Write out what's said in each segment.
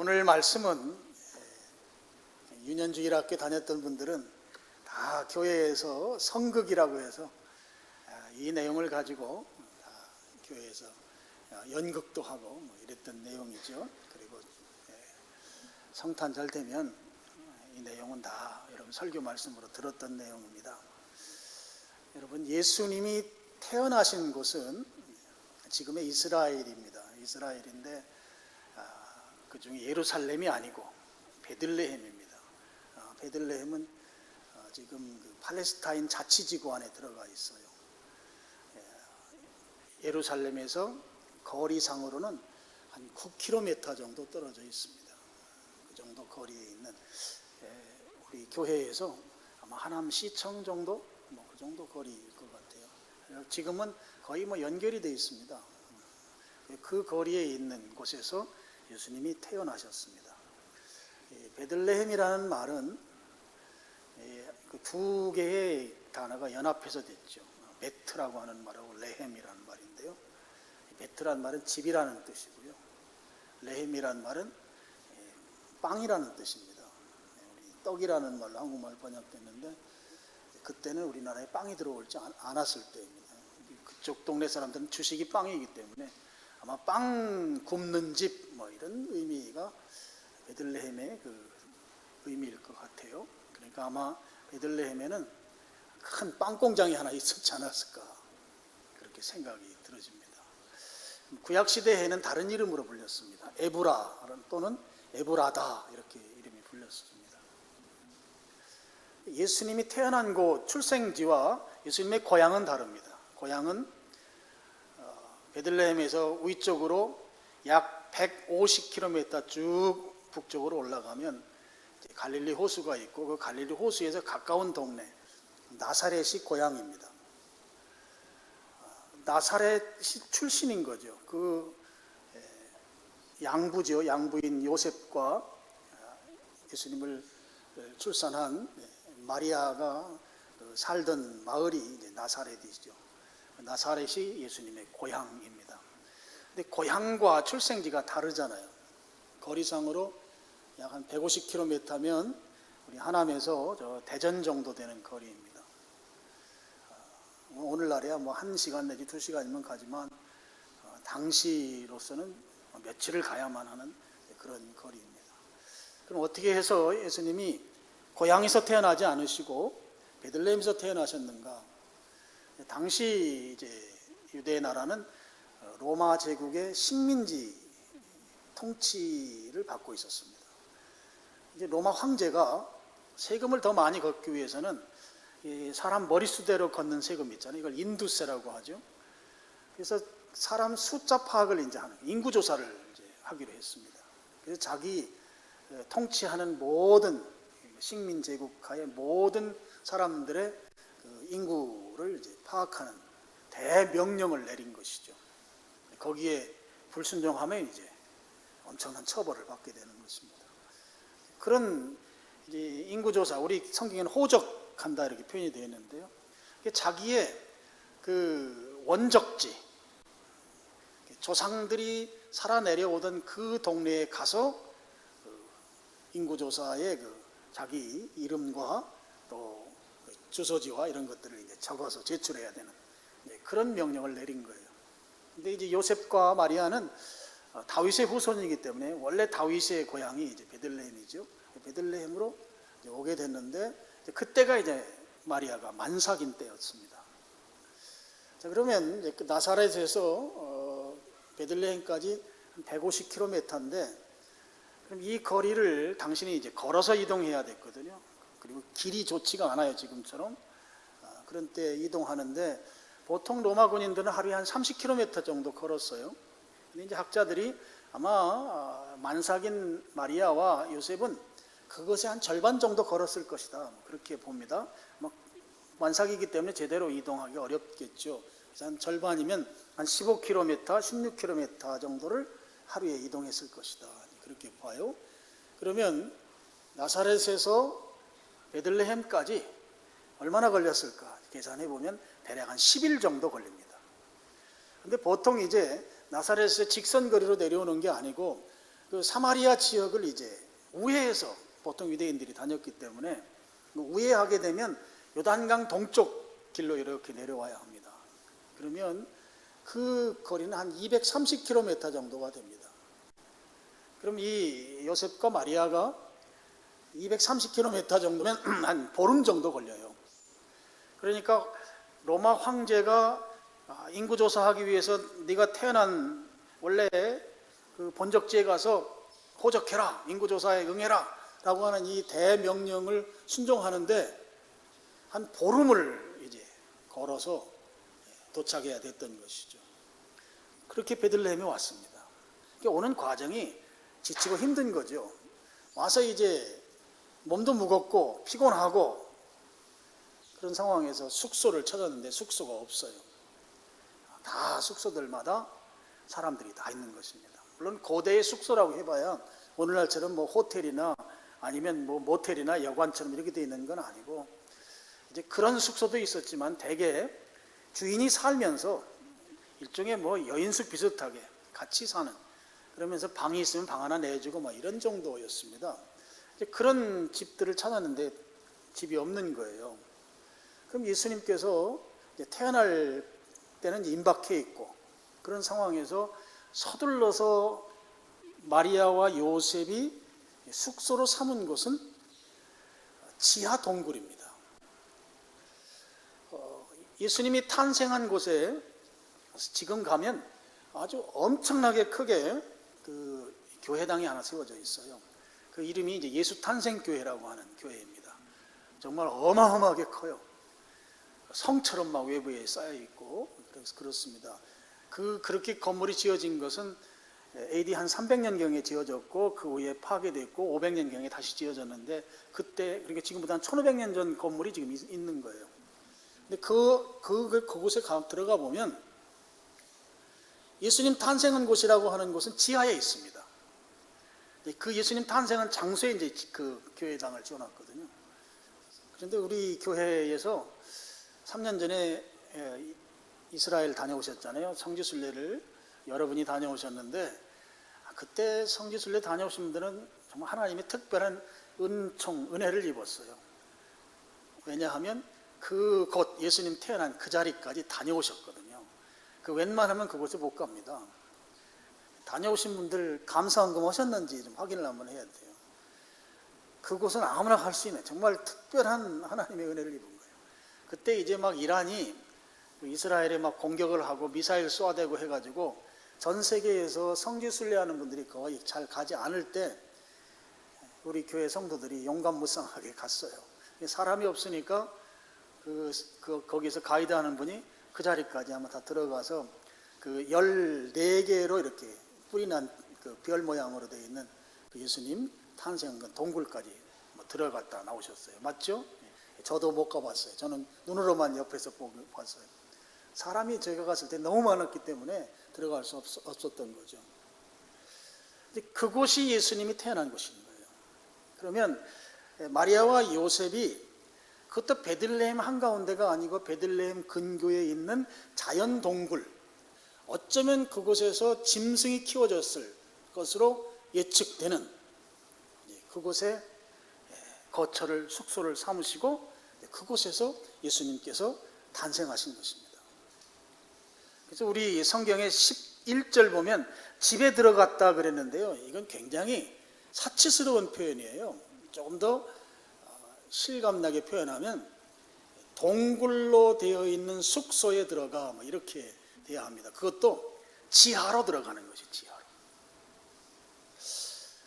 오늘 말씀은 유년주일 학교 다녔던 분들은 다 교회에서 성극이라고 해서 이 내용을 가지고 다 교회에서 연극도 하고 이랬던 내용이죠. 그리고 성탄 잘 되면 이 내용은 다 여러분 설교 말씀으로 들었던 내용입니다. 여러분, 예수님이 태어나신 곳은 지금의 이스라엘입니다. 이스라엘인데 그 중에 예루살렘이 아니고 베들레헴입니다. 베들레헴은 지금 그 팔레스타인 자치지구 안에 들어가 있어요. 예루살렘에서 거리상으로는 한 9km 정도 떨어져 있습니다. 그 정도 거리에 있는 우리 교회에서 아마 하남시청 정도, 그 정도 거리일 것 같아요. 지금은 거의 연결이 되어 있습니다. 그 거리에 있는 곳에서 예수님이 태어나셨습니다. 베들레헴이라는 말은 그 두 개의 단어가 연합해서 됐죠. 베트라고 하는 말하고 레헴이라는 말인데요. 베트라는 말은 집이라는 뜻이고요. 레헴이라는 말은 빵이라는 뜻입니다. 떡이라는 말로 한국말 번역됐는데 그때는 우리나라에 빵이 들어올지 않았을 때입니다. 그쪽 동네 사람들은 주식이 빵이기 때문에 아마 빵 굽는 집 이런 의미가 베들레헴의 그 의미일 것 같아요. 그러니까 아마 베들레헴에는 큰 빵 공장이 하나 있었지 않았을까 그렇게 생각이 들어집니다. 구약 시대에는 다른 이름으로 불렸습니다. 에브라 또는 에브라다 이렇게 이름이 불렸습니다. 예수님이 태어난 곳 출생지와 예수님의 고향은 다릅니다. 고향은 베들레헴에서 위쪽으로 약 150km 쭉 북쪽으로 올라가면 갈릴리 호수가 있고 그 갈릴리 호수에서 가까운 동네 나사렛이 고향입니다. 나사렛이 출신인 거죠. 그 양부죠. 양부인 요셉과 예수님을 출산한 마리아가 살던 마을이 이제 나사렛이죠. 나사렛이 예수님의 고향입니다. 근데 고향과 출생지가 다르잖아요. 거리상으로 약 한 150km면 우리 하남에서 저 대전 정도 되는 거리입니다. 오늘날에야 1시간 내지 2시간이면 가지만 당시로서는 며칠을 가야만 하는 그런 거리입니다. 그럼 어떻게 해서 예수님이 고향에서 태어나지 않으시고 베들레헴에서 태어나셨는가? 당시 이제 유대 나라는 로마 제국의 식민지 통치를 받고 있었습니다. 이제 로마 황제가 세금을 더 많이 걷기 위해서는 사람 머릿수대로 걷는 세금 있잖아요. 이걸 인두세라고 하죠. 그래서 사람 숫자 파악을 이제 하는 인구 조사를 이제 하기로 했습니다. 그래서 자기 통치하는 모든 식민 제국하의 모든 사람들의 그 인구를 이제 파악하는 대명령을 내린 것이죠. 거기에 불순종하면 이제 엄청난 처벌을 받게 되는 것입니다. 그런 이제 인구조사, 우리 성경에는 호적한다 이렇게 표현이 되어 있는데요. 자기의 그 원적지, 조상들이 살아 내려오던 그 동네에 가서 인구조사에 자기 이름과 또 주소지와 이런 것들을 이제 적어서 제출해야 되는 그런 명령을 내린 거예요. 근데 이제 요셉과 마리아는 다윗의 후손이기 때문에 원래 다윗의 고향이 이제 베들레헴이죠. 베들레헴으로 이제 오게 됐는데 그때가 이제 마리아가 만삭인 때였습니다. 자, 그러면 이제 그 나사렛에서 베들레헴까지 150km인데 그럼 이 거리를 당신이 이제 걸어서 이동해야 됐거든요. 그리고 길이 좋지가 않아요, 지금처럼. 그런 때 이동하는데 보통 로마 군인들은 하루에 한 30km 정도 걸었어요. 근데 이제 학자들이 아마 만삭인 마리아와 요셉은 그것의 한 절반 정도 걸었을 것이다, 그렇게 봅니다. 만삭이기 때문에 제대로 이동하기 어렵겠죠. 그래서 한 절반이면 한 15km, 16km 정도를 하루에 이동했을 것이다, 그렇게 봐요. 그러면 나사렛에서 베들레헴까지 얼마나 걸렸을까 계산해 보면 대략 한 10일 정도 걸립니다. 근데 보통 이제 나사렛에서 직선 거리로 내려오는 게 아니고 그 사마리아 지역을 이제 우회해서 보통 유대인들이 다녔기 때문에 우회하게 되면 요단강 동쪽 길로 이렇게 내려와야 합니다. 그러면 그 거리는 한 230km 정도가 됩니다. 그럼 이 요셉과 마리아가 230km 정도면 한 보름 정도 걸려요. 그러니까 로마 황제가 인구조사하기 위해서 네가 태어난 원래 그 본적지에 가서 호적해라, 인구조사에 응해라 라고 하는 이 대명령을 순종하는데 한 보름을 이제 걸어서 도착해야 됐던 것이죠. 그렇게 베들레헴에 왔습니다. 그러니까 오는 과정이 지치고 힘든 거죠. 와서 이제 몸도 무겁고 피곤하고 그런 상황에서 숙소를 찾았는데 숙소가 없어요. 다 숙소들마다 사람들이 다 있는 것입니다. 물론 고대의 숙소라고 해봐야 오늘날처럼 뭐 호텔이나 아니면 뭐 모텔이나 여관처럼 이렇게 돼 있는 건 아니고 이제 그런 숙소도 있었지만 대개 주인이 살면서 일종의 뭐 여인숙 비슷하게 같이 사는, 그러면서 방이 있으면 방 하나 내주고 뭐 이런 정도였습니다. 이제 그런 집들을 찾았는데 집이 없는 거예요. 그럼 예수님께서 이제 태어날 때는 임박해 있고 그런 상황에서 서둘러서 마리아와 요셉이 숙소로 삼은 곳은 지하 동굴입니다. 예수님이 탄생한 곳에 지금 가면 아주 엄청나게 크게 그 교회당이 하나 세워져 있어요. 그 이름이 이제 예수 탄생 교회라고 하는 교회입니다. 정말 어마어마하게 커요. 성처럼 막 외부에 쌓여 있고 그래서 그렇습니다. 그렇게 건물이 지어진 것은 AD 한 300년경에 지어졌고 그 후에 파괴됐고 500년경에 다시 지어졌는데 그때 그러니까 지금보다 한 1500년 전 건물이 지금 있는 거예요. 근데 그곳에 들어가 보면 예수님 탄생한 곳이라고 하는 곳은 지하에 있습니다. 그 예수님 탄생한 장소에 이제 그 교회당을 지어놨거든요. 그런데 우리 교회에서 3년 전에 이스라엘 다녀오셨잖아요. 성지순례를 여러분이 다녀오셨는데 그때 성지순례 다녀오신 분들은 정말 하나님의 특별한 은혜를 입었어요. 왜냐하면 그곳 예수님 태어난 그 자리까지 다녀오셨거든요. 그 웬만하면 그곳에 못 갑니다. 다녀오신 분들 감사헌금 하셨는지 좀 확인을 한번 해야 돼요. 그곳은 아무나 갈 수 있는 정말 특별한 하나님의 은혜를 입은 거예요. 그때 이제 막 이란이 이스라엘에 막 공격을 하고 미사일 쏘아대고 해가지고 전 세계에서 성지순례하는 분들이 거의 잘 가지 않을 때 우리 교회 성도들이 용감무쌍하게 갔어요. 사람이 없으니까 거기서 가이드하는 분이 그 자리까지 아마 다 들어가서 그 14개로 이렇게 뿔이 난 그 별 모양으로 되어 있는 그 예수님 탄생한 동굴까지 들어갔다 나오셨어요. 맞죠? 저도 못 가봤어요. 저는 눈으로만 옆에서 봤어요. 사람이 제가 갔을 때 너무 많았기 때문에 들어갈 수 없었던 거죠. 그곳이 예수님이 태어난 곳인 거예요. 그러면 마리아와 요셉이 그것도 베들레헴 한가운데가 아니고 베들레헴 근교에 있는 자연 동굴, 어쩌면 그곳에서 짐승이 키워졌을 것으로 예측되는 그곳에 거처를 숙소를 삼으시고 그곳에서 예수님께서 탄생하신 것입니다. 그래서 우리 성경의 11절 보면 집에 들어갔다 그랬는데요. 이건 굉장히 사치스러운 표현이에요. 조금 더 실감나게 표현하면 동굴로 되어 있는 숙소에 들어가 이렇게 돼야 합니다. 그것도 지하로 들어가는 것이 지하로.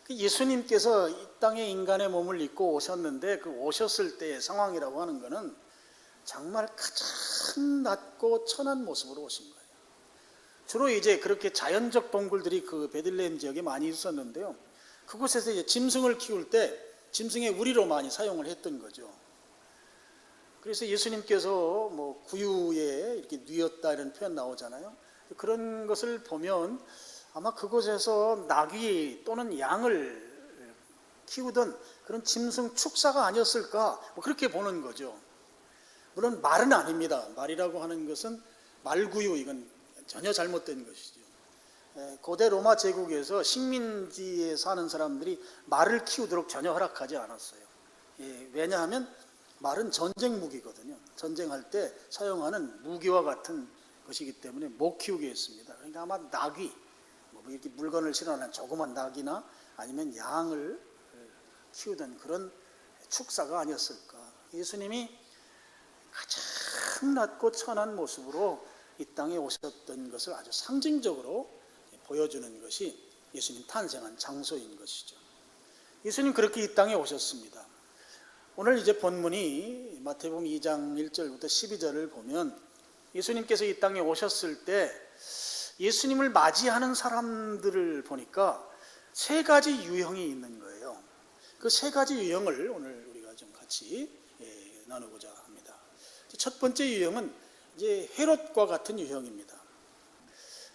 예수님께서 이 땅에 인간의 몸을 입고 오셨는데 그 오셨을 때의 상황이라고 하는 것은 정말 가장 낮고 천한 모습으로 오신 거예요. 주로 이제 그렇게 자연적 동굴들이 그 베들레헴 지역에 많이 있었는데요. 그곳에서 이제 짐승을 키울 때 짐승의 우리로 많이 사용을 했던 거죠. 그래서 예수님께서 뭐 구유에 이렇게 뉘었다 이런 표현 나오잖아요. 그런 것을 보면 아마 그곳에서 나귀 또는 양을 키우던 그런 짐승 축사가 아니었을까 뭐 그렇게 보는 거죠. 물론 말은 아닙니다. 말이라고 하는 것은 말구유, 이건 전혀 잘못된 것이죠. 고대 로마 제국에서 식민지에 사는 사람들이 말을 키우도록 전혀 허락하지 않았어요. 왜냐하면 말은 전쟁 무기거든요. 전쟁할 때 사용하는 무기와 같은 것이기 때문에 못 키우게 했습니다. 그러니까 아마 나귀, 뭐 이렇게 물건을 실어놓은 조그만 나귀나 아니면 양을 키우던 그런 축사가 아니었을까. 예수님이 가장 낮고 천한 모습으로 이 땅에 오셨던 것을 아주 상징적으로 보여주는 것이 예수님 탄생한 장소인 것이죠. 예수님 그렇게 이 땅에 오셨습니다. 오늘 이제 본문이 마태복음 2장 1절부터 12절을 보면 예수님께서 이 땅에 오셨을 때 예수님을 맞이하는 사람들을 보니까 세 가지 유형이 있는 거예요. 그 세 가지 유형을 오늘 우리가 좀 같이 나누고자 합니다. 첫 번째 유형은 이제 헤롯과 같은 유형입니다.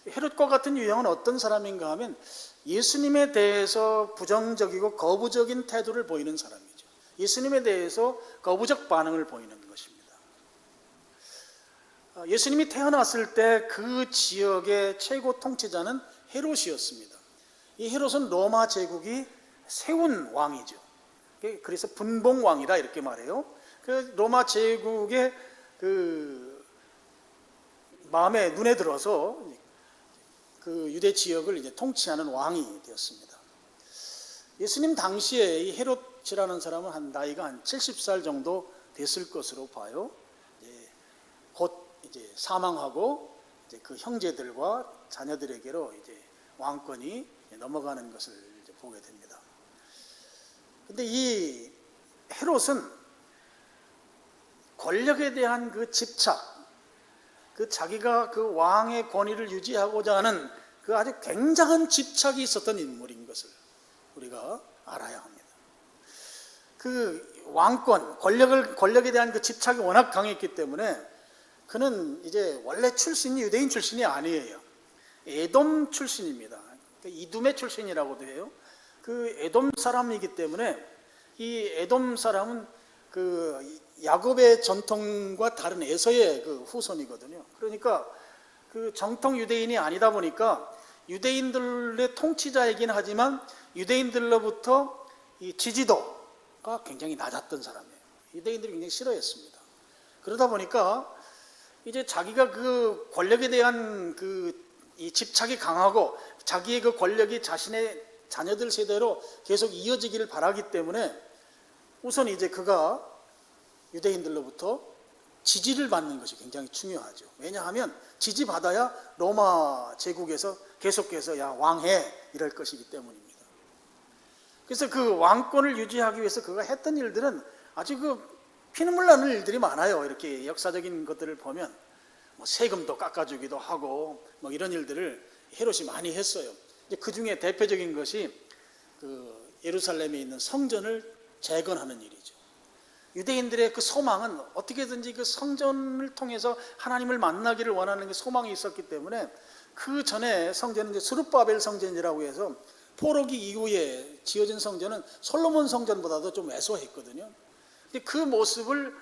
헤롯과 같은 유형은 어떤 사람인가 하면 예수님에 대해서 부정적이고 거부적인 태도를 보이는 사람이죠. 예수님에 대해서 거부적 반응을 보이는 것입니다. 예수님이 태어났을 때 그 지역의 최고 통치자는 헤롯이었습니다. 이 헤롯은 로마 제국이 세운 왕이죠. 그래서 분봉왕이다 이렇게 말해요. 그 로마 제국의 그 마음에 눈에 들어서 그 유대 지역을 이제 통치하는 왕이 되었습니다. 예수님 당시에 이 헤롯이라는 사람은 한 나이가 한 70살 정도 됐을 것으로 봐요. 곧 이제 사망하고 이제 그 형제들과 자녀들에게로 이제 왕권이 넘어가는 것을 이제 보게 됩니다. 근데 이 헤롯은 권력에 대한 그 집착, 그 자기가 그 왕의 권위를 유지하고자 하는 그 아주 굉장한 집착이 있었던 인물인 것을 우리가 알아야 합니다. 그 왕권, 권력에 대한 그 집착이 워낙 강했기 때문에 그는 이제 원래 출신이 유대인 출신이 아니에요. 에돔 출신입니다. 이두메 출신이라고도 해요. 그 에돔 사람이기 때문에 이 에돔 사람은 그 야곱의 전통과 다른 에서의 그 후손이거든요. 그러니까 그 정통 유대인이 아니다 보니까 유대인들의 통치자이긴 하지만 유대인들로부터 이 지지도가 굉장히 낮았던 사람이에요. 유대인들이 굉장히 싫어했습니다. 그러다 보니까 이제 자기가 그 권력에 대한 그 이 집착이 강하고 자기의 그 권력이 자신의 자녀들 세대로 계속 이어지기를 바라기 때문에 우선 이제 그가 유대인들로부터 지지를 받는 것이 굉장히 중요하죠. 왜냐하면 지지받아야 로마 제국에서 계속해서 야 왕해 이럴 것이기 때문입니다. 그래서 그 왕권을 유지하기 위해서 그가 했던 일들은 아주 그 피눈물 나는 일들이 많아요. 이렇게 역사적인 것들을 보면 뭐 세금도 깎아주기도 하고 뭐 이런 일들을 헤롯이 많이 했어요. 그 중에 대표적인 것이 그 예루살렘에 있는 성전을 재건하는 일이죠. 유대인들의 그 소망은 어떻게든지 그 성전을 통해서 하나님을 만나기를 원하는 게 소망이 있었기 때문에 그 전에 성전은 이제 스룹바벨 성전이라고 해서 포로기 이후에 지어진 성전은 솔로몬 성전보다도 좀 왜소했거든요. 그 모습을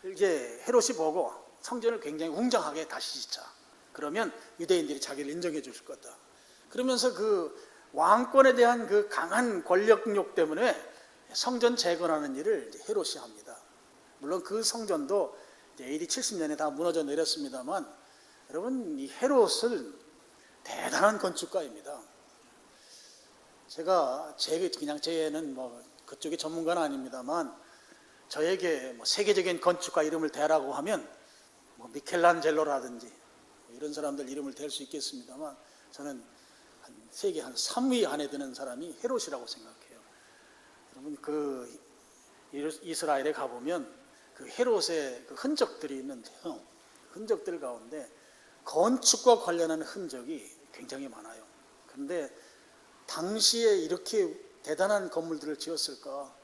이제 헤롯이 보고 성전을 굉장히 웅장하게 다시 짓자. 그러면 유대인들이 자기를 인정해 줄 거다. 그러면서 그 왕권에 대한 그 강한 권력욕 때문에 성전 재건하는 일을 이제 헤롯이 합니다. 물론 그 성전도 이제 AD 70년에 다 무너져 내렸습니다만 여러분 이 헤롯은 대단한 건축가입니다. 제가 그냥 제는 뭐 그쪽의 전문가는 아닙니다만 저에게 뭐 세계적인 건축가 이름을 대라고 하면 뭐 미켈란젤로라든지 이런 사람들 이름을 댈 수 있겠습니다만 저는 세계 한 3위 안에 드는 사람이 헤롯이라고 생각해요. 여러분 그 이스라엘에 가보면 그 헤롯의 그 흔적들이 있는데요. 흔적들 가운데 건축과 관련한 흔적이 굉장히 많아요. 그런데 당시에 이렇게 대단한 건물들을 지었을까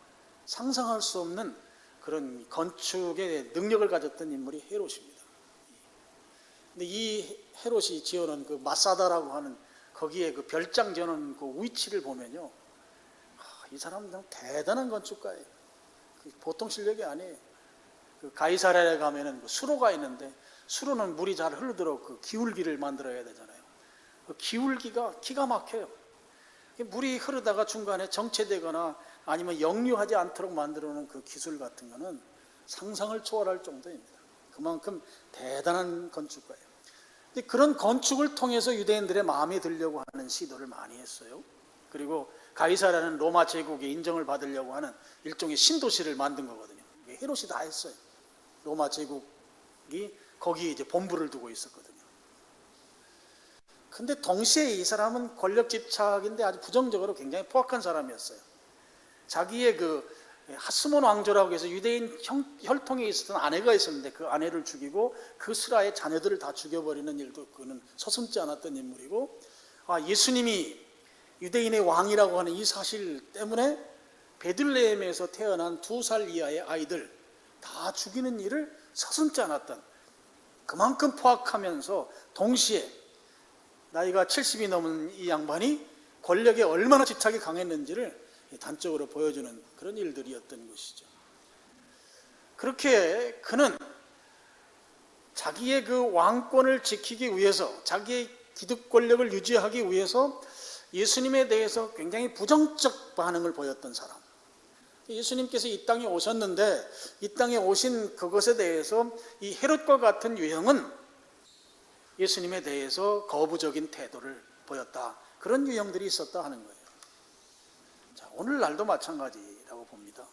상상할 수 없는 그런 건축의 능력을 가졌던 인물이 헤롯입니다. 근데 이 헤롯이 지어놓은 그 마사다라고 하는 거기에 그 별장 지어놓은 그 위치를 보면요, 이 사람은 대단한 건축가예요. 보통 실력이 아니에요. 그 가이사랴에 가면은 그 수로가 있는데 수로는 물이 잘 흐르도록 그 기울기를 만들어야 되잖아요. 기울기가 기가 막혀요. 물이 흐르다가 중간에 정체되거나 아니면 역류하지 않도록 만들어 놓은 그 기술 같은 거는 상상을 초월할 정도입니다. 그만큼 대단한 건축가예요. 근데 그런 건축을 통해서 유대인들의 마음에 들려고 하는 시도를 많이 했어요. 그리고 가이사라는 로마 제국의 인정을 받으려고 하는 일종의 신도시를 만든 거거든요. 헤롯이 다 했어요. 로마 제국이 거기에 이제 본부를 두고 있었거든요. 근데 동시에 이 사람은 권력 집착인데 아주 부정적으로 굉장히 포악한 사람이었어요. 자기의 그 하스몬 왕조라고 해서 유대인 혈통에 있었던 아내가 있었는데 그 아내를 죽이고 그 슬하의 자녀들을 다 죽여버리는 일도 그는 서슴지 않았던 인물이고, 예수님이 유대인의 왕이라고 하는 이 사실 때문에 베들레헴에서 태어난 2살 이하의 아이들 다 죽이는 일을 서슴지 않았던, 그만큼 포악하면서 동시에 나이가 70이 넘은 이 양반이 권력에 얼마나 집착이 강했는지를 단적으로 보여주는 그런 일들이었던 것이죠. 그렇게 그는 자기의 그 왕권을 지키기 위해서, 자기의 기득 권력을 유지하기 위해서 예수님에 대해서 굉장히 부정적 반응을 보였던 사람. 예수님께서 이 땅에 오셨는데 이 땅에 오신 그것에 대해서 이 헤롯과 같은 유형은 예수님에 대해서 거부적인 태도를 보였다. 그런 유형들이 있었다 하는 거예요. 자, 오늘날도 마찬가지라고 봅니다.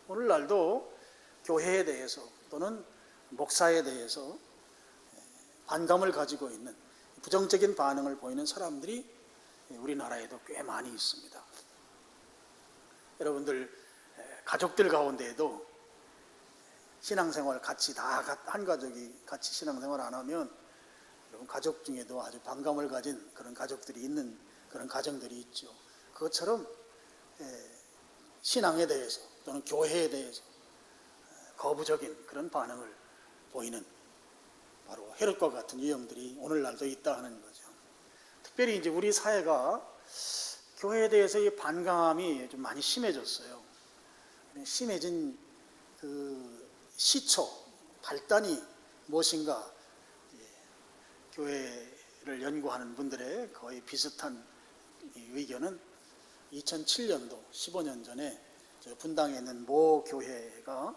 오늘날도 교회에 대해서 또는 목사에 대해서 반감을 가지고 있는 부정적인 반응을 보이는 사람들이 우리나라에도 꽤 많이 있습니다. 여러분들 가족들 가운데에도 신앙생활 같이 다 한 가족이 같이 신앙생활 안 하면 여러분 가족 중에도 아주 반감을 가진 그런 가족들이 있는 그런 가정들이 있죠. 그것처럼 신앙에 대해서 또는 교회에 대해서 거부적인 그런 반응을 보이는 바로 헤롯과 같은 유형들이 오늘날도 있다 하는 거죠. 특별히 이제 우리 사회가 교회에 대해서 이 반감이 좀 많이 심해졌어요. 심해진 그 시초, 발단이 무엇인가, 교회를 연구하는 분들의 거의 비슷한 의견은 2007년도 15년 전에 분당에 있는 모 교회가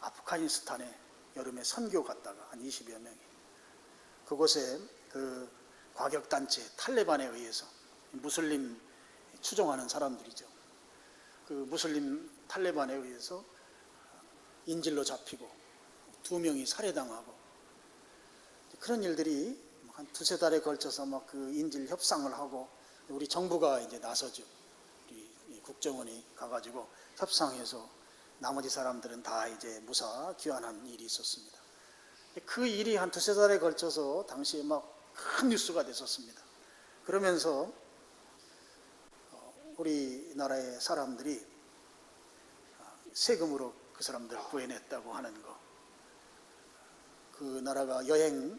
아프가니스탄에 여름에 선교 갔다가 한 20여 명이 그곳에 그 과격단체 탈레반에 의해서 무슬림 추종하는 사람들이죠. 그 무슬림 탈레반에 의해서 인질로 잡히고 2명이 살해당하고 그런 일들이 한 2-3달에 걸쳐서 막 그 인질 협상을 하고 우리 정부가 이제 나서죠. 우리 국정원이 가가지고 협상해서 나머지 사람들은 다 이제 무사 귀환한 일이 있었습니다. 그 일이 한 2-3달에 걸쳐서 당시에 막 큰 뉴스가 됐었습니다. 그러면서 우리나라의 사람들이 세금으로 그 사람들 구해냈다고 하는 거, 그 나라가 여행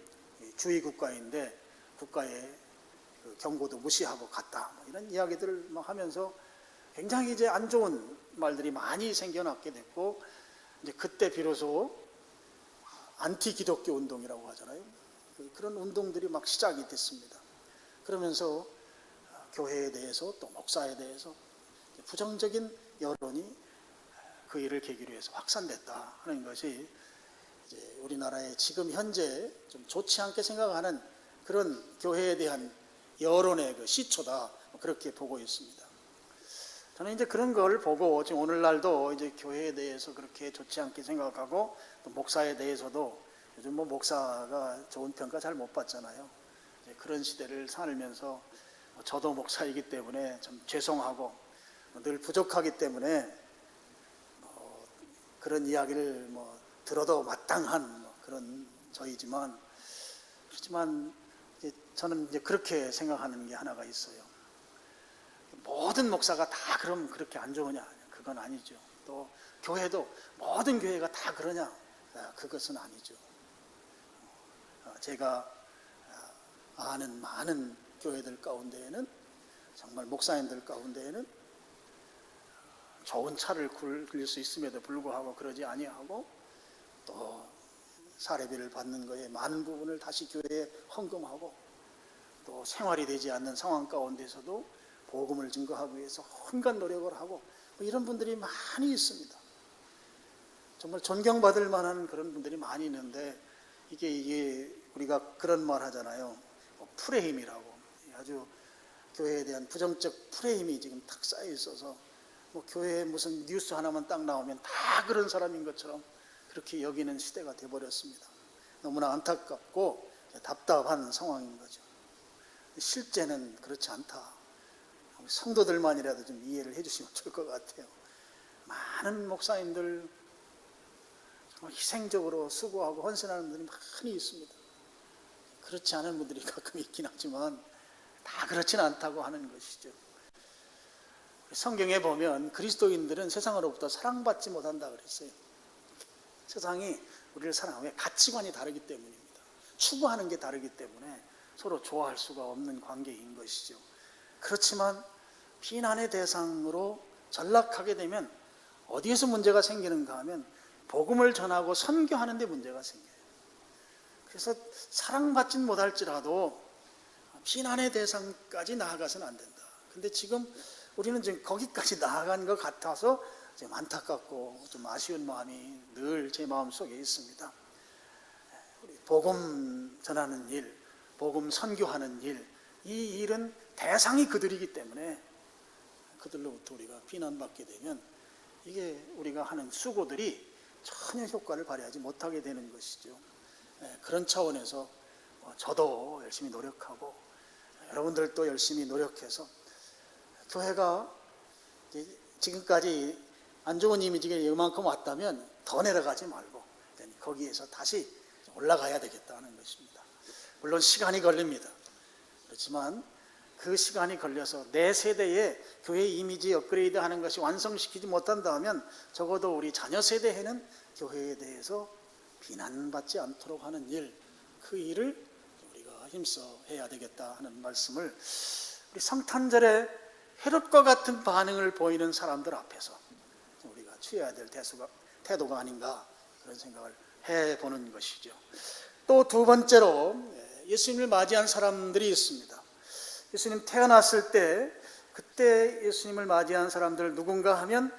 주의 국가인데 국가의 그 경고도 무시하고 갔다, 이런 이야기들을 막 하면서 굉장히 이제 안 좋은 말들이 많이 생겨났게 됐고, 이제 그때 비로소 안티 기독교 운동이라고 하잖아요. 그런 운동들이 막 시작이 됐습니다. 그러면서 교회에 대해서 또 목사에 대해서 부정적인 여론이 그 일을 계기로 해서 확산됐다 하는 것이 이제 우리나라의 지금 현재 좀 좋지 않게 생각하는 그런 교회에 대한 여론의 그 시초다, 그렇게 보고 있습니다. 저는 이제 그런 걸 보고 지금 오늘날도 이제 교회에 대해서 그렇게 좋지 않게 생각하고 또 목사에 대해서도 요즘 뭐 목사가 좋은 평가 잘 못 받잖아요. 그런 시대를 살면서 저도 목사이기 때문에 좀 죄송하고 늘 부족하기 때문에 그런 이야기를 뭐 들어도 마땅한 그런 저이지만, 그렇지만 이제 저는 이제 그렇게 생각하는 게 하나가 있어요. 모든 목사가 다 그럼 그렇게 안 좋으냐? 그건 아니죠. 또 교회도 모든 교회가 다 그러냐? 그것은 아니죠. 제가 아는 많은 교회들 가운데에는, 정말 목사님들 가운데에는 좋은 차를 굴릴 수 있음에도 불구하고 그러지 아니하고 또 사례비를 받는 거에 많은 부분을 다시 교회에 헌금하고 또 생활이 되지 않는 상황 가운데서도 복음을 증거하기 위해서 온갖 노력을 하고 이런 분들이 많이 있습니다. 정말 존경받을 만한 그런 분들이 많이 있는데 이게 우리가 그런 말 하잖아요. 프레임이라고. 아주 교회에 대한 부정적 프레임이 지금 탁 쌓여 있어서 교회에 무슨 뉴스 하나만 딱 나오면 다 그런 사람인 것처럼 그렇게 여기는 시대가 돼버렸습니다. 너무나 안타깝고 답답한 상황인 거죠. 실제는 그렇지 않다. 성도들만이라도 좀 이해를 해주시면 좋을 것 같아요. 많은 목사님들 정말 희생적으로 수고하고 헌신하는 분들이 많이 있습니다. 그렇지 않은 분들이 가끔 있긴 하지만 다 그렇지는 않다고 하는 것이죠. 성경에 보면 그리스도인들은 세상으로부터 사랑받지 못한다 그랬어요. 세상이 우리를 사랑하면 가치관이 다르기 때문입니다. 추구하는 게 다르기 때문에 서로 좋아할 수가 없는 관계인 것이죠. 그렇지만 비난의 대상으로 전락하게 되면 어디에서 문제가 생기는가 하면 복음을 전하고 선교하는 데 문제가 생겨요. 그래서 사랑받진 못할지라도 비난의 대상까지 나아가서는 안 된다. 근데 지금 우리는 지금 거기까지 나아간 것 같아서 좀 안타깝고 좀 아쉬운 마음이 늘 제 마음속에 있습니다. 우리 복음 전하는 일, 복음 선교하는 일, 이 일은 대상이 그들이기 때문에 그들로부터 우리가 비난받게 되면 이게 우리가 하는 수고들이 전혀 효과를 발휘하지 못하게 되는 것이죠. 그런 차원에서 저도 열심히 노력하고 여러분들도 열심히 노력해서 교회가 지금까지 안 좋은 이미지가 이만큼 왔다면 더 내려가지 말고 거기에서 다시 올라가야 되겠다는 것입니다. 물론 시간이 걸립니다. 그렇지만 그 시간이 걸려서 내 세대에 교회 이미지 업그레이드 하는 것이 완성시키지 못한다면 적어도 우리 자녀 세대에는 교회에 대해서 비난받지 않도록 하는 일, 그 일을 우리가 힘써 해야 되겠다 하는 말씀을 우리 성탄절에 헤롯과 같은 반응을 보이는 사람들 앞에서 우리가 취해야 될 태도가 아닌가 그런 생각을 해보는 것이죠. 또 두 번째로 예수님을 맞이한 사람들이 있습니다. 예수님 태어났을 때 그때 예수님을 맞이한 사람들 누군가 하면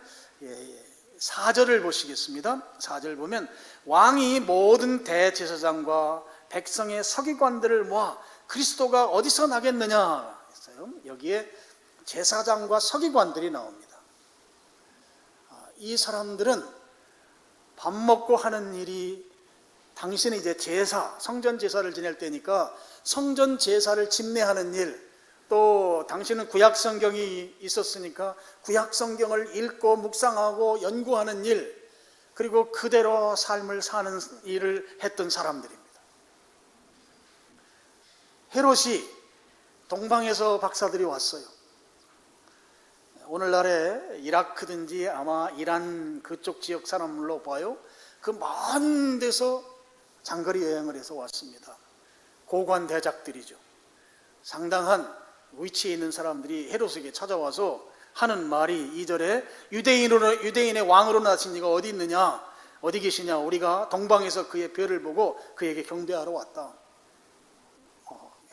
4절을 보시겠습니다. 4절 보면 왕이 모든 대제사장과 백성의 서기관들을 모아 그리스도가 어디서 나겠느냐 했어요. 여기에 제사장과 서기관들이 나옵니다. 이 사람들은 밥 먹고 하는 일이 당신은 이제 제사, 성전 제사를 지낼 때니까 성전 제사를 집례하는 일, 또 당신은 구약 성경이 있었으니까 구약 성경을 읽고 묵상하고 연구하는 일, 그리고 그대로 삶을 사는 일을 했던 사람들입니다. 헤롯이 동방에서 박사들이 왔어요. 오늘날의 이라크든지 아마 이란 그쪽 지역 사람으로 봐요. 그 먼 데서 장거리 여행을 해서 왔습니다. 고관 대작들이죠. 상당한 위치에 있는 사람들이 헤롯에게 찾아와서 하는 말이 2절에 유대인의 왕으로 나신 이가 어디 있느냐, 어디 계시냐, 우리가 동방에서 그의 별을 보고 그에게 경배하러 왔다.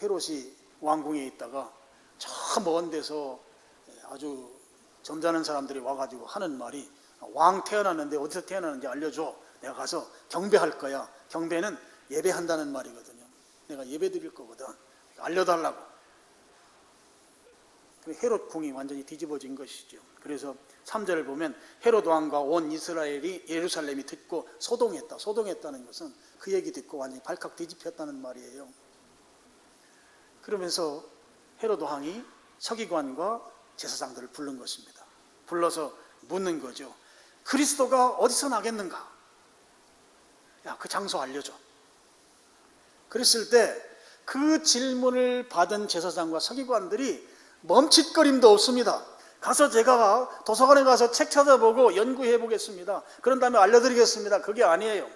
헤롯이 왕궁에 있다가 저 먼 데서 아주 점잖은 사람들이 와가지고 하는 말이 왕 태어났는데 어디서 태어났는지 알려줘. 내가 가서 경배할 거야. 경배는 예배한다는 말이거든요. 내가 예배 드릴 거거든. 알려달라고. 헤롯 궁이 완전히 뒤집어진 것이죠. 그래서 3절을 보면 헤롯 왕과 온 이스라엘이 예루살렘이 듣고 소동했다. 소동했다는 것은 그 얘기 듣고 완전히 발칵 뒤집혔다는 말이에요. 그러면서 헤롯 왕이 서기관과 제사장들을 부른 것입니다. 불러서 묻는 거죠. 그리스도가 어디서 나겠는가? 야, 그 장소 알려줘. 그랬을 때 그 질문을 받은 제사장과 서기관들이 멈칫거림도 없습니다. 가서 제가 도서관에 가서 책 찾아보고 연구해 보겠습니다. 그런 다음에 알려드리겠습니다. 그게 아니에요.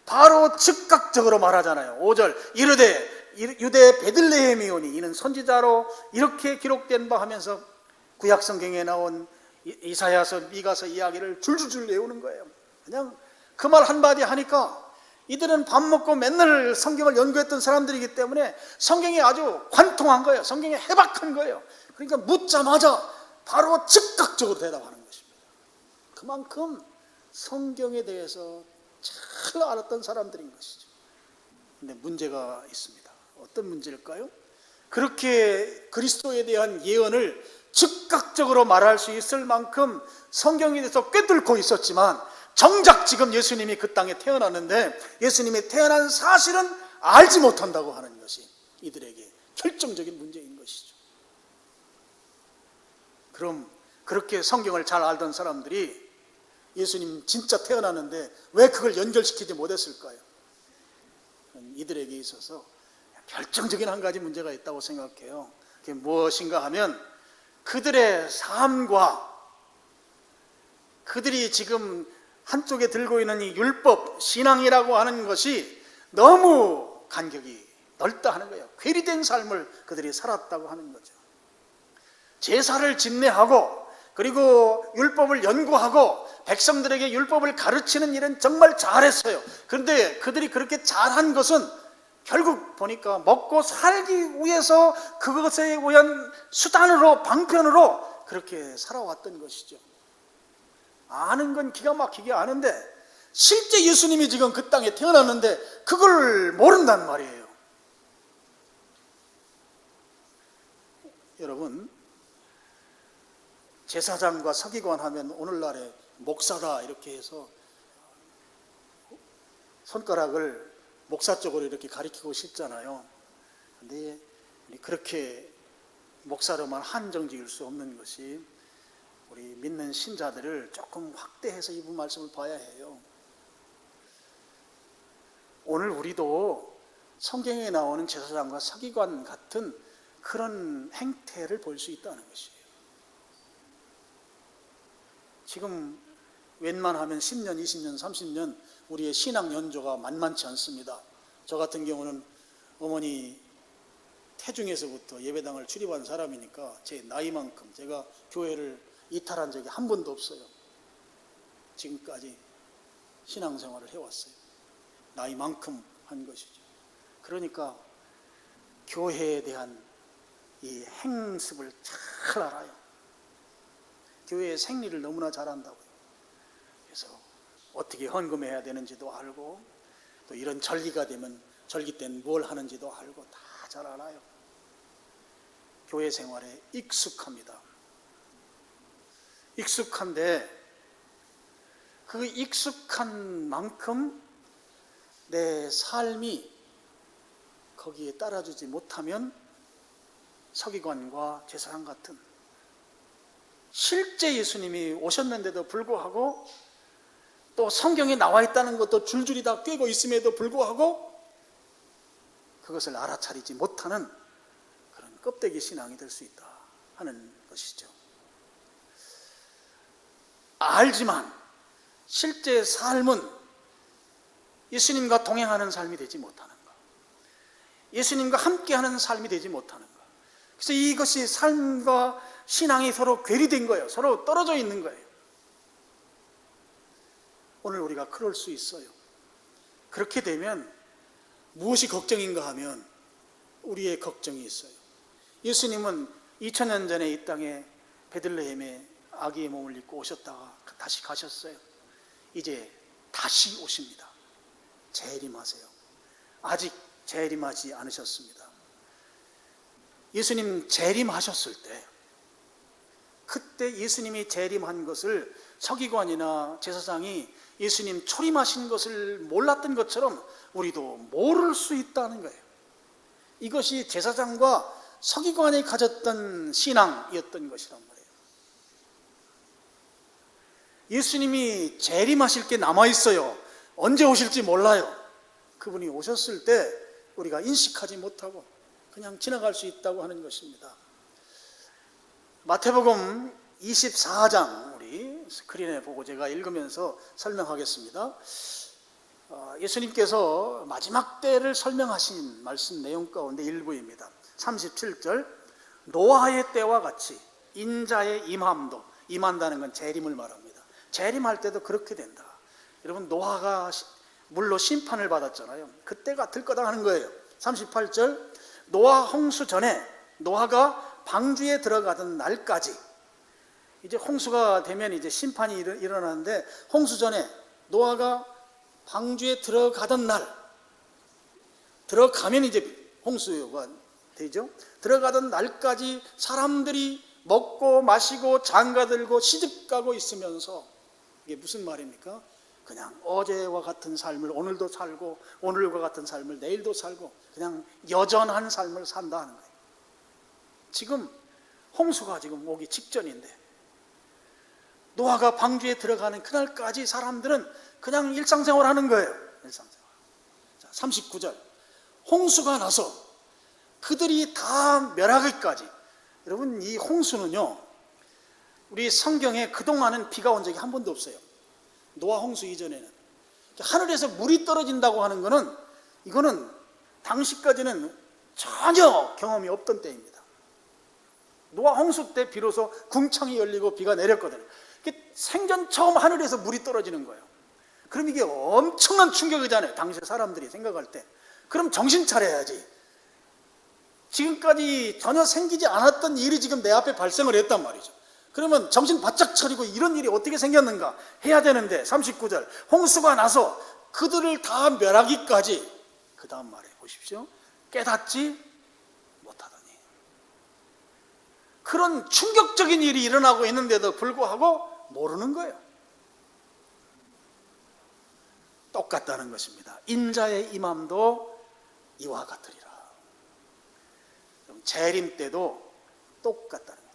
바로 즉각적으로 말하잖아요. 5절 이르되 유대 베들레헴이오니 이는 선지자로 이렇게 기록된 바 하면서 구약 성경에 나온 이사야서 미가서 이야기를 줄줄줄 외우는 거예요. 그냥 그 말 한마디 하니까 이들은 밥 먹고 맨날 성경을 연구했던 사람들이기 때문에 성경이 아주 관통한 거예요. 성경이 해박한 거예요. 그러니까 묻자마자 바로 즉각적으로 대답하는 것입니다. 그만큼 성경에 대해서 잘 알았던 사람들인 것이죠. 근데 문제가 있습니다. 어떤 문제일까요? 그렇게 그리스도에 대한 예언을 즉각적으로 말할 수 있을 만큼 성경에 대해서 꿰뚫고 있었지만, 정작 지금 예수님이 그 땅에 태어났는데 예수님이 태어난 사실은 알지 못한다고 하는 것이 이들에게 결정적인 문제인 것이죠. 그럼 그렇게 성경을 잘 알던 사람들이 예수님 진짜 태어났는데 왜 그걸 연결시키지 못했을까요? 이들에게 있어서 결정적인 한 가지 문제가 있다고 생각해요. 그게 무엇인가 하면, 그들의 삶과 그들이 지금 한쪽에 들고 있는 이 율법, 신앙이라고 하는 것이 너무 간격이 넓다 하는 거예요. 괴리된 삶을 그들이 살았다고 하는 거죠. 제사를 집례하고 그리고 율법을 연구하고 백성들에게 율법을 가르치는 일은 정말 잘했어요. 그런데 그들이 그렇게 잘한 것은 결국 보니까 먹고 살기 위해서 그것에 의한 수단으로, 방편으로 그렇게 살아왔던 것이죠. 아는 건 기가 막히게 아는데 실제 예수님이 지금 그 땅에 태어났는데 그걸 모른단 말이에요. 여러분, 제사장과 서기관 하면 오늘날에 목사다 이렇게 해서 손가락을 목사 쪽으로 이렇게 가리키고 싶잖아요. 그런데 그렇게 목사로만 한정 지을 수 없는 것이, 우리 믿는 신자들을 조금 확대해서 이 말씀을 봐야 해요. 오늘 우리도 성경에 나오는 제사장과 서기관 같은 그런 행태를 볼 수 있다는 것이에요. 지금 웬만하면 10년, 20년, 30년 우리의 신앙 연조가 만만치 않습니다. 저 같은 경우는 어머니 태중에서부터 예배당을 출입한 사람이니까 제 나이만큼 제가 교회를 이탈한 적이 한 번도 없어요. 지금까지 신앙생활을 해왔어요. 나이만큼 한 것이죠. 그러니까 교회에 대한 이 행습을 잘 알아요. 교회의 생리를 너무나 잘한다고요. 그래서 어떻게 헌금해야 되는지도 알고, 또 이런 절기가 되면 절기 때는 뭘 하는지도 알고 다 잘 알아요. 교회 생활에 익숙합니다. 익숙한데 그 익숙한 만큼 내 삶이 거기에 따라주지 못하면 서기관과 제사장 같은, 실제 예수님이 오셨는데도 불구하고 또 성경에 나와 있다는 것도 줄줄이 다 꿰고 있음에도 불구하고 그것을 알아차리지 못하는 그런 껍데기 신앙이 될 수 있다 하는 것이죠. 알지만 실제 삶은 예수님과 동행하는 삶이 되지 못하는 것, 예수님과 함께하는 삶이 되지 못하는 것. 그래서 이것이 삶과 신앙이 서로 괴리된 거예요. 서로 떨어져 있는 거예요. 오늘 우리가 그럴 수 있어요. 그렇게 되면 무엇이 걱정인가 하면 우리의 걱정이 있어요. 예수님은 2000년 전에 이 땅에 베들레헴에 아기의 몸을 입고 오셨다가 다시 가셨어요. 이제 다시 오십니다. 재림하세요. 아직 재림하지 않으셨습니다. 예수님 재림하셨을 때, 그때 예수님이 재림한 것을 서기관이나 제사장이 예수님 초림하신 것을 몰랐던 것처럼 우리도 모를 수 있다는 거예요. 이것이 제사장과 서기관이 가졌던 신앙이었던 것이란 말이에요. 예수님이 재림하실 게 남아있어요. 언제 오실지 몰라요. 그분이 오셨을 때 우리가 인식하지 못하고 그냥 지나갈 수 있다고 하는 것입니다. 마태복음 24장 우리 스크린에 보고 제가 읽으면서 설명하겠습니다. 예수님께서 마지막 때를 설명하신 말씀 내용 가운데 일부입니다. 37절, 노아의 때와 같이 인자의 임함도, 임한다는 건 재림을 말합니다. 재림할 때도 그렇게 된다. 여러분, 노아가 물로 심판을 받았잖아요. 그때 같을 거다 하는 거예요. 38절, 노아 홍수 전에 노아가 방주에 들어가던 날까지, 이제 홍수가 되면 이제 심판이 일어나는데, 홍수 전에 노아가 방주에 들어가던 날, 들어가면 이제 홍수가 되죠. 들어가던 날까지 사람들이 먹고 마시고 장가들고 시집가고 있으면서, 이게 무슨 말입니까? 그냥 어제와 같은 삶을 오늘도 살고 오늘과 같은 삶을 내일도 살고 그냥 여전한 삶을 산다는 거예요. 지금 홍수가 지금 오기 직전인데 노아가 방주에 들어가는 그날까지 사람들은 그냥 일상생활 하는 거예요. 일상생활. 자, 39절, 홍수가 나서 그들이 다 멸하기까지. 여러분, 이 홍수는요, 우리 성경에 그동안은 비가 온 적이 한 번도 없어요. 노아 홍수 이전에는. 하늘에서 물이 떨어진다고 하는 것은, 이거는 당시까지는 전혀 경험이 없던 때입니다. 노아 홍수 때 비로소 궁창이 열리고 비가 내렸거든요. 생전 처음 하늘에서 물이 떨어지는 거예요. 그럼 이게 엄청난 충격이잖아요, 당시 사람들이 생각할 때. 그럼 정신 차려야지. 지금까지 전혀 생기지 않았던 일이 지금 내 앞에 발생을 했단 말이죠. 그러면 정신 바짝 차리고 이런 일이 어떻게 생겼는가 해야 되는데, 39절, 홍수가 나서 그들을 다 멸하기까지, 그 다음 말에 보십시오, 깨닫지 못하더니. 그런 충격적인 일이 일어나고 있는데도 불구하고 모르는 거예요. 똑같다는 것입니다. 인자의 임함도 이와 같으리라. 재림 때도 똑같다는 거예요.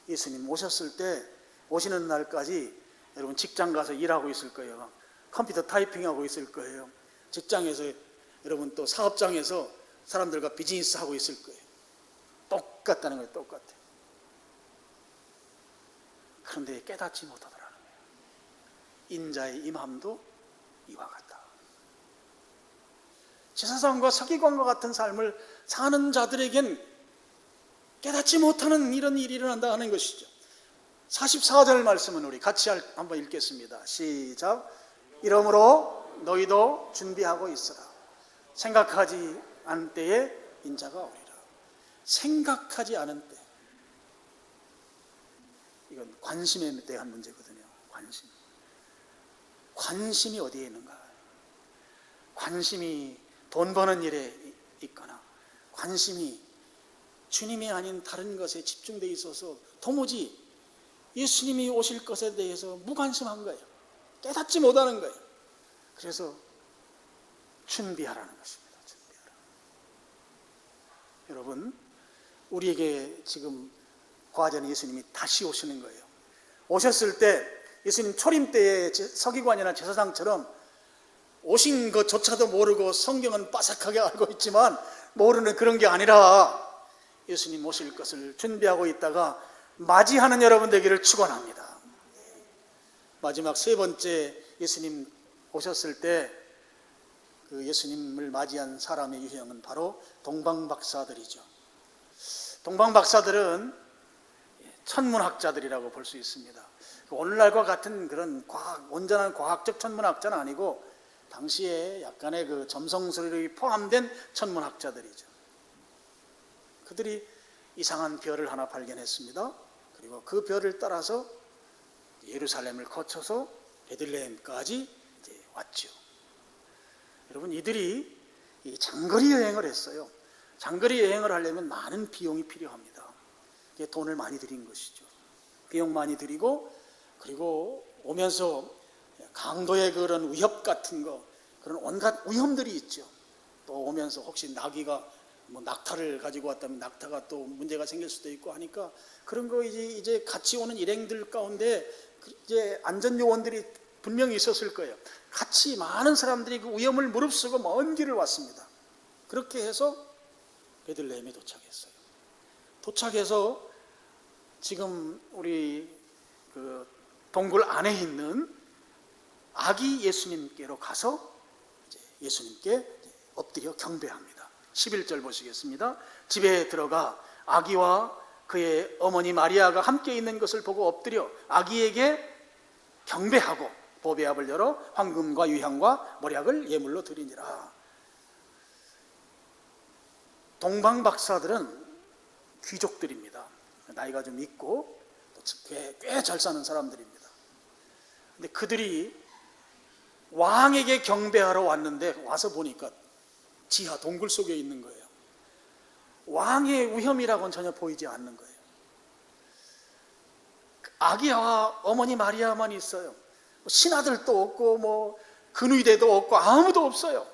예수님 오셨을 때, 오시는 날까지 여러분 직장 가서 일하고 있을 거예요. 컴퓨터 타이핑하고 있을 거예요. 직장에서, 여러분 또 사업장에서 사람들과 비즈니스 하고 있을 거예요. 똑같다는 거예요. 똑같아요. 그런데 깨닫지 못하더라는 거예요. 인자의 임함도 이와 같다. 제사장과 서기관과 같은 삶을 사는 자들에겐 깨닫지 못하는 이런 일이 일어난다 하는 것이죠. 44절 말씀은 우리 같이 한번 읽겠습니다. 시작. 이러므로 너희도 준비하고 있으라. 생각하지 않은 때에 인자가 오리라. 생각하지 않은 때. 이건 관심에 대한 문제거든요. 관심. 관심이 어디에 있는가? 관심이 돈 버는 일에 있거나, 관심이 주님이 아닌 다른 것에 집중되어 있어서 도무지 예수님이 오실 것에 대해서 무관심한 거예요. 깨닫지 못하는 거예요. 그래서 준비하라는 것입니다. 준비하라. 여러분, 우리에게 지금 과전에 예수님이 다시 오시는 거예요. 오셨을 때 예수님 초림 때의 서기관이나 제사장처럼 오신 것조차도 모르고 성경은 빠삭하게 알고 있지만 모르는 그런 게 아니라 예수님 오실 것을 준비하고 있다가 맞이하는 여러분 되기를 축원합니다. 마지막 세 번째, 예수님 오셨을 때 그 예수님을 맞이한 사람의 유형은 바로 동방박사들이죠. 동방박사들은 천문학자들이라고 볼 수 있습니다. 오늘날과 같은 그런 온전한 과학적 천문학자는 아니고 당시에 약간의 그 점성술이 포함된 천문학자들이죠. 그들이 이상한 별을 하나 발견했습니다. 그리고 그 별을 따라서 예루살렘을 거쳐서 베들레헴까지 왔죠. 여러분, 이들이 장거리 여행을 했어요. 장거리 여행을 하려면 많은 비용이 필요합니다. 돈을 많이 들인 것이죠. 비용 많이 들이고, 그리고 오면서 강도의 그런 위협 같은 거, 그런 온갖 위험들이 있죠. 또 오면서 혹시 나귀가 낙타를 가지고 왔다면 낙타가 또 문제가 생길 수도 있고 하니까, 그런 거 이제 같이 오는 일행들 가운데 이제 안전 요원들이 분명히 있었을 거예요. 같이 많은 사람들이 그 위험을 무릅쓰고 먼 길을 왔습니다. 그렇게 해서 베들레헴에 도착했어요. 도착해서 지금 우리 그 동굴 안에 있는 아기 예수님께로 가서 이제 예수님께 엎드려 경배합니다. 11절 보시겠습니다. 집에 들어가 아기와 그의 어머니 마리아가 함께 있는 것을 보고 엎드려 아기에게 경배하고 보배압을 열어 황금과 유향과 몰약을 예물로 드리니라. 동방박사들은 귀족들입니다. 나이가 좀 있고 꽤 잘 사는 사람들입니다. 근데 그들이 왕에게 경배하러 왔는데 와서 보니까 지하 동굴 속에 있는 거예요. 왕의 위험이라고는 전혀 보이지 않는 거예요. 아기와 어머니 마리아만 있어요. 신하들도 없고 근위대도 없고 아무도 없어요.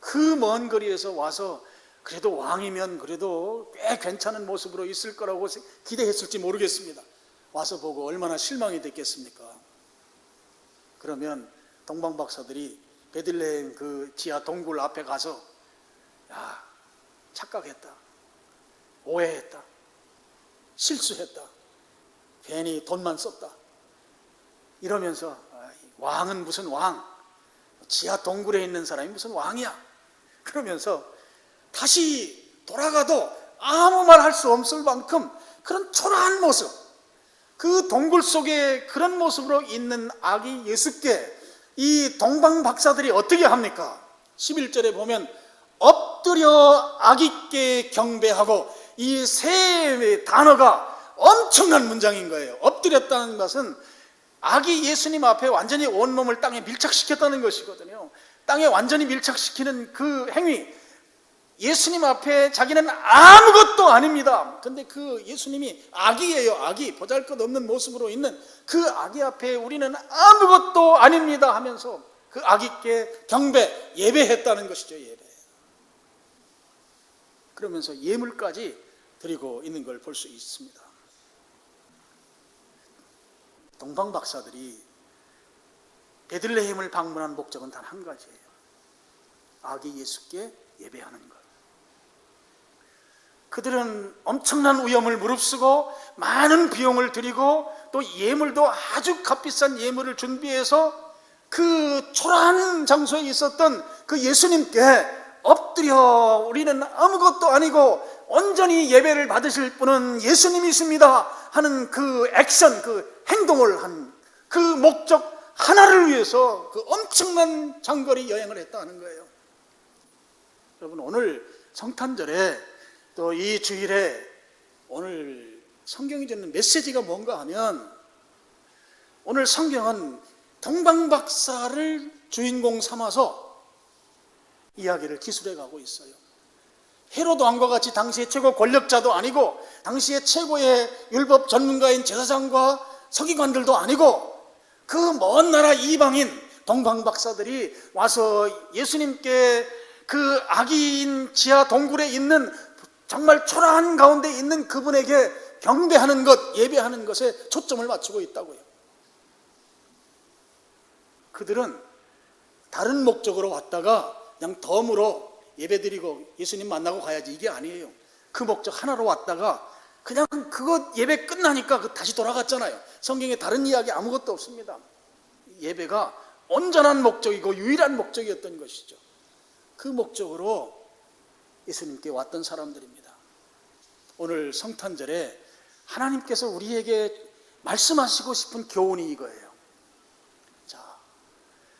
그 먼 거리에서 와서 그래도 왕이면 그래도 꽤 괜찮은 모습으로 있을 거라고 기대했을지 모르겠습니다. 와서 보고 얼마나 실망이 됐겠습니까? 그러면 동방박사들이 베들레헴 그 지하 동굴 앞에 가서 야, 착각했다, 오해했다, 실수했다, 괜히 돈만 썼다 이러면서 왕은 무슨 왕, 지하 동굴에 있는 사람이 무슨 왕이야 그러면서 다시 돌아가도 아무 말 할 수 없을 만큼 그런 초라한 모습, 그 동굴 속에 그런 모습으로 있는 아기 예수께 이 동방 박사들이 어떻게 합니까? 11절에 보면 엎드려 아기께 경배하고, 이 세 단어가 엄청난 문장인 거예요. 엎드렸다는 것은 아기 예수님 앞에 완전히 온몸을 땅에 밀착시켰다는 것이거든요. 땅에 완전히 밀착시키는 그 행위, 예수님 앞에 자기는 아무것도 아닙니다. 근데 그 예수님이 아기예요. 아기, 보잘것없는 모습으로 있는 그 아기 앞에 우리는 아무것도 아닙니다 하면서 그 아기께 경배, 예배했다는 것이죠. 예배. 그러면서 예물까지 드리고 있는 걸 볼 수 있습니다. 동방 박사들이 베들레헴을 방문한 목적은 단 한 가지예요. 아기 예수께 예배하는 것. 그들은 엄청난 위험을 무릅쓰고 많은 비용을 들이고 또 예물도 아주 값비싼 예물을 준비해서 그 초라한 장소에 있었던 그 예수님께 엎드려 우리는 아무것도 아니고 온전히 예배를 받으실 분은 예수님이십니다 하는 그 액션, 그 행동을 한 그 목적 하나를 위해서 그 엄청난 장거리 여행을 했다는 거예요. 여러분, 오늘 성탄절에 또 이 주일에 오늘 성경이 주는 메시지가 뭔가 하면, 오늘 성경은 동방박사를 주인공 삼아서 이야기를 기술해 가고 있어요. 헤로도 왕과 같이 당시의 최고 권력자도 아니고 당시의 최고의 율법 전문가인 제사장과 서기관들도 아니고 그 먼 나라 이방인 동방박사들이 와서 예수님께 그 아기인 지하 동굴에 있는 정말 초라한 가운데 있는 그분에게 경배하는 것, 예배하는 것에 초점을 맞추고 있다고요. 그들은 다른 목적으로 왔다가 그냥 덤으로 예배드리고 예수님 만나고 가야지, 이게 아니에요. 그 목적 하나로 왔다가 그냥 그것 예배 끝나니까 다시 돌아갔잖아요. 성경에 다른 이야기 아무것도 없습니다. 예배가 온전한 목적이고 유일한 목적이었던 것이죠. 그 목적으로 예수님께 왔던 사람들입니다. 오늘 성탄절에 하나님께서 우리에게 말씀하시고 싶은 교훈이 이거예요. 자,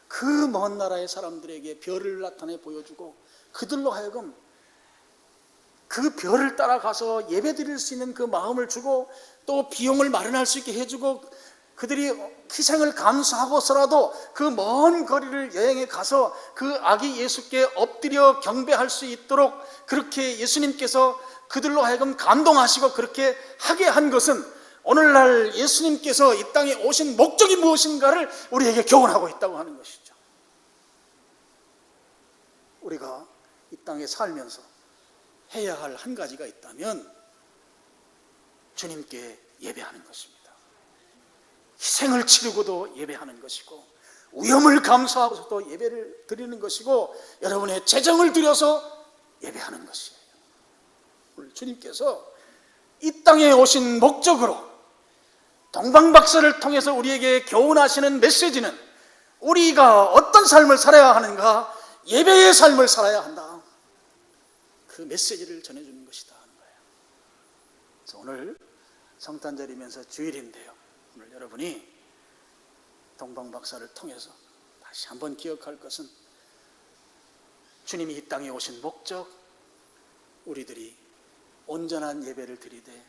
그 먼 나라의 사람들에게 별을 나타내 보여주고 그들로 하여금 그 별을 따라가서 예배드릴 수 있는 그 마음을 주고 또 비용을 마련할 수 있게 해주고 그들이 희생을 감수하고서라도 그 먼 거리를 여행해 가서 그 아기 예수께 엎드려 경배할 수 있도록 그렇게 예수님께서 그들로 하여금 감동하시고 그렇게 하게 한 것은 오늘날 예수님께서 이 땅에 오신 목적이 무엇인가를 우리에게 교훈하고 있다고 하는 것이죠. 우리가 이 땅에 살면서 해야 할 한 가지가 있다면 주님께 예배하는 것입니다. 희생을 치르고도 예배하는 것이고 위험을 감수하고서도 예배를 드리는 것이고 여러분의 재정을 들여서 예배하는 것이에요. 오늘 주님께서 이 땅에 오신 목적으로 동방박사를 통해서 우리에게 교훈하시는 메시지는 우리가 어떤 삶을 살아야 하는가? 예배의 삶을 살아야 한다. 그 메시지를 전해주는 것이다 하는 거예요. 그래서 오늘 성탄절이면서 주일인데요, 오늘 여러분이 동방박사를 통해서 다시 한번 기억할 것은 주님이 이 땅에 오신 목적, 우리들이 온전한 예배를 드리되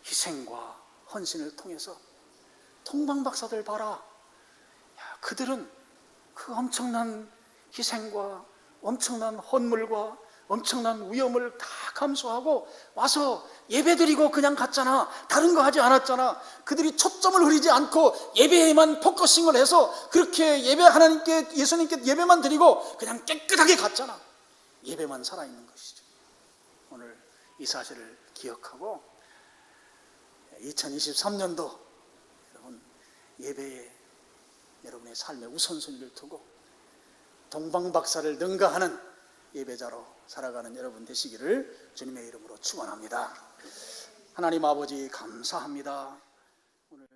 희생과 헌신을 통해서 동방박사들 봐라. 야, 그들은 그 엄청난 희생과 엄청난 헌물과 엄청난 위험을 다 감수하고 와서 예배드리고 그냥 갔잖아. 다른 거 하지 않았잖아. 그들이 초점을 흐리지 않고 예배에만 포커싱을 해서 그렇게 예배 하나님께 예수님께 예배만 드리고 그냥 깨끗하게 갔잖아. 예배만 살아있는 것이죠. 오늘 이 사실을 기억하고 2023년도 여러분 예배에 여러분의 삶의 우선순위를 두고 동방박사를 능가하는 예배자로 살아가는 여러분 되시기를 주님의 이름으로 축원합니다. 하나님 아버지 감사합니다. 오늘